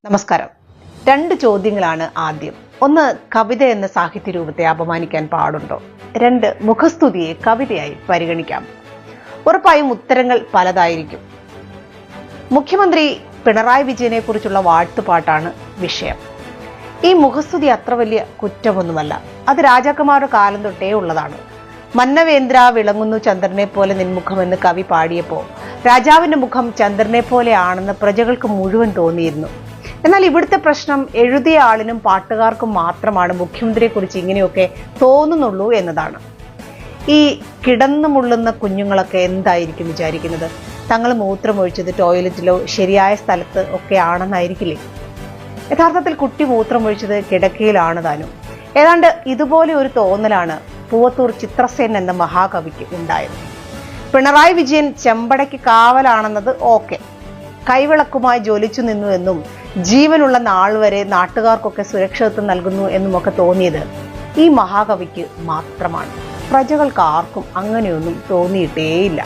നമസ്കാരം. 2 ചോദ്യങ്ങളാണ് ആദ്യം. ഒന്ന്, കവിത എന്ന സാഹിത്യ രൂപത്തെ അപമാനിക്കാൻ പാടുണ്ടോ? 2, മുഖസ്തുതിയെ കവിതയായി പരിഗണിക്കാം. ഉറപ്പായും ഉത്തരങ്ങൾ പലതായിരിക്കും. മുഖ്യമന്ത്രി പിണറായി വിജയനെ കുറിച്ചുള്ള വാഴ്ത്തുപാട്ടാണ് വിഷയം. ഈ മുഖസ്തുതി അത്ര വലിയ കുറ്റമൊന്നുമല്ല. അത് രാജാക്കന്മാരുടെ കാലം തൊട്ടേ ഉള്ളതാണ്. മന്നവേന്ദ്ര വിളങ്ങുന്നു ചന്ദ്രനെ പോലെ നിൻമുഖമെന്ന് കവി പാടിയപ്പോൾ രാജാവിന്റെ മുഖം ചന്ദ്രനെ പോലെയാണെന്ന് പ്രജകൾക്ക് മുഴുവൻ തോന്നിയിരുന്നു. എന്നാൽ ഇവിടുത്തെ പ്രശ്നം എഴുതിയ ആളിനും പാട്ടുകാർക്കും മാത്രമാണ് മുഖ്യമന്ത്രിയെ കുറിച്ച് ഇങ്ങനെയൊക്കെ തോന്നുന്നുള്ളൂ എന്നതാണ്. ഈ കിടന്നു മുള്ളുന്ന കുഞ്ഞുങ്ങളൊക്കെ എന്തായിരിക്കും വിചാരിക്കുന്നത്? തങ്ങൾ മൂത്രമൊഴിച്ചത് ടോയ്ലറ്റിലോ ശരിയായ സ്ഥലത്ത് ഒക്കെ ആണെന്നായിരിക്കില്ലേ? യഥാർത്ഥത്തിൽ കുട്ടി മൂത്രമൊഴിച്ചത് കിടക്കയിലാണ് താനും. ഏതാണ്ട് ഇതുപോലെ ഒരു തോന്നലാണ് പൂവത്തൂർ ചിത്രസേൻ എന്ന മഹാകവിക്ക് ഉണ്ടായത്. പിണറായി വിജയൻ ചെമ്പടയ്ക്ക് കാവലാണെന്നത് ഓക്കെ, കൈവിളക്കുമായി ജ്വലിച്ചു നിന്നു എന്നും ജീവനുള്ള നാൾ വരെ നാട്ടുകാർക്കൊക്കെ സുരക്ഷിതത്വം നൽകുന്നു എന്നുമൊക്കെ തോന്നിയത് ഈ മഹാകവിക്ക് മാത്രമാണ്. പ്രജകൾക്ക് ആർക്കും അങ്ങനെയൊന്നും തോന്നിയിട്ടേയില്ല.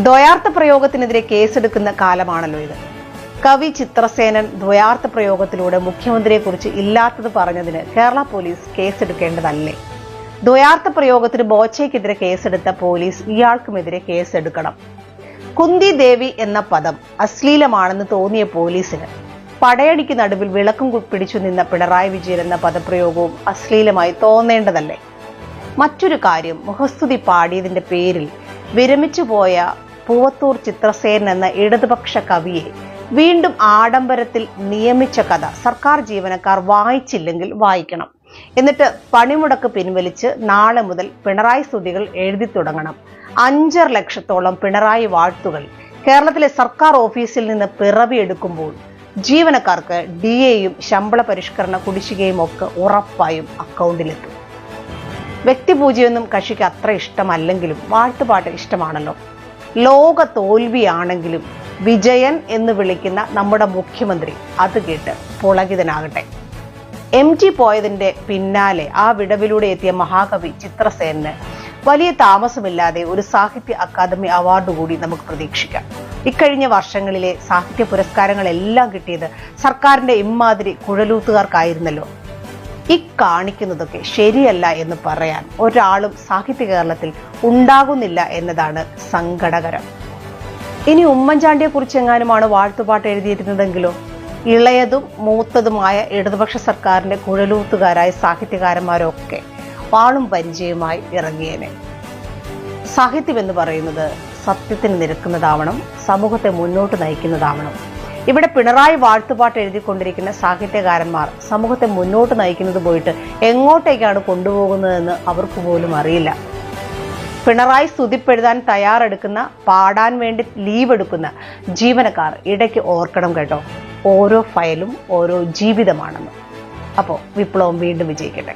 ദ്വയാർത്ഥ പ്രയോഗത്തിനെതിരെ കേസെടുക്കുന്ന കാലമാണല്ലോ ഇത്. കവി ചിത്രസേനൻ ദ്വയാർത്ഥ പ്രയോഗത്തിലൂടെ മുഖ്യമന്ത്രിയെ കുറിച്ച് ഇല്ലാത്തത് പറഞ്ഞതിന് കേരള പോലീസ് കേസെടുക്കേണ്ടതല്ലേ? ദ്വയാർത്ഥ പ്രയോഗത്തിന് ബോച്ചയ്ക്കെതിരെ കേസെടുത്ത പോലീസ് ഇയാൾക്കുമെതിരെ കേസെടുക്കണം. കുന്തി ദേവി എന്ന പദം അശ്ലീലമാണെന്ന് തോന്നിയ പോലീസിന് പടയടിക്ക് നടുവിൽ വിളക്കും പിടിച്ചു നിന്ന പിണറായി വിജയൻ എന്ന പദപ്രയോഗവും അശ്ലീലമായി തോന്നേണ്ടതല്ലേ? മറ്റൊരു കാര്യം, മുഖസ്തുതി പാടിയതിന്റെ പേരിൽ വിരമിച്ചു പോയ പൂവത്തൂർ ചിത്രസേൻ എന്ന ഇടതുപക്ഷ കവിയെ വീണ്ടും ആഡംബരത്തിൽ നിയമിച്ച കഥ സർക്കാർ ജീവനക്കാർ വായിച്ചില്ലെങ്കിൽ വായിക്കണം. എന്നിട്ട് പണിമുടക്ക് പിൻവലിച്ച് നാളെ മുതൽ പിണറായി സ്തുതികൾ എഴുതി തുടങ്ങണം. 5.5 ലക്ഷത്തോളം പിണറായി വാഴ്ത്തുകൾ കേരളത്തിലെ സർക്കാർ ഓഫീസിൽ നിന്ന് പിറവിയെടുക്കുമ്പോൾ ജീവനക്കാർക്ക് DAയും ശമ്പള പരിഷ്കരണ കുടിശ്ശികയും ഒക്കെ ഉറപ്പായും അക്കൗണ്ടിലെത്തും. വ്യക്തിപൂജയൊന്നും കക്ഷിക്ക് അത്ര ഇഷ്ടമല്ലെങ്കിലും വാഴ്ത്തുപാട്ട് ഇഷ്ടമാണല്ലോ. ലോക തോൽവിയാണെങ്കിലും വിജയൻ എന്ന് വിളിക്കുന്ന നമ്മുടെ മുഖ്യമന്ത്രി അത് കേട്ട് പുളകിതനാകട്ടെ. MT പോയതിന്റെ പിന്നാലെ ആ വിടവിലൂടെ എത്തിയ മഹാകവി ചിത്രസേനന് വലിയ താമസമില്ലാതെ ഒരു സാഹിത്യ അക്കാദമി അവാർഡ് കൂടി നമുക്ക് പ്രതീക്ഷിക്കാം. ഇക്കഴിഞ്ഞ വർഷങ്ങളിലെ സാഹിത്യ പുരസ്കാരങ്ങളെല്ലാം കിട്ടിയത് സർക്കാരിന്റെ ഇമ്മാതിരി കുഴലൂത്തുകാർക്കായിരുന്നല്ലോ. കാണിക്കുന്നതൊക്കെ ശരിയല്ല എന്ന് പറയാൻ ഒരാളും സാഹിത്യ കേരളത്തിൽ ഉണ്ടാകുന്നില്ല എന്നതാണ് സങ്കടകരം. ഇനി ഉമ്മൻചാണ്ടിയെ കുറിച്ച് എങ്ങാനുമാണ് വാഴ്ത്തുപാട്ട് എഴുതിയിരുന്നതെങ്കിലോ? ഇളയതും മൂത്തതുമായ ഇടതുപക്ഷ സർക്കാരിന്റെ കുഴലൂത്തുകാരായ സാഹിത്യകാരന്മാരൊക്കെ വാളും പരിചയമായി ഇറങ്ങിയേനെ. സാഹിത്യം എന്ന് പറയുന്നത് സത്യത്തിന് നിരക്കുന്നതാവണം, സമൂഹത്തെ മുന്നോട്ട് നയിക്കുന്നതാവണം. ഇവിടെ പിണറായി വാഴ്ത്തുപാട്ട് എഴുതിക്കൊണ്ടിരിക്കുന്ന സാഹിത്യകാരന്മാർ സമൂഹത്തെ മുന്നോട്ട് നയിക്കുന്നത് പോയിട്ട് എങ്ങോട്ടേക്കാണ് കൊണ്ടുപോകുന്നതെന്ന് അവർക്ക് പോലും അറിയില്ല. പിണറായി സ്തുതിപ്പെഴുതാൻ തയ്യാറെടുക്കുന്ന, പാടാൻ വേണ്ടി ലീവ് എടുക്കുന്ന ജീവനക്കാർ ഇടയ്ക്ക് ഓർക്കണം കേട്ടോ, ഓരോ ഫയലും ഓരോ ജീവിതമാണെന്ന്. അപ്പോൾ വിപ്ലവം വീണ്ടും വിജയിക്കട്ടെ.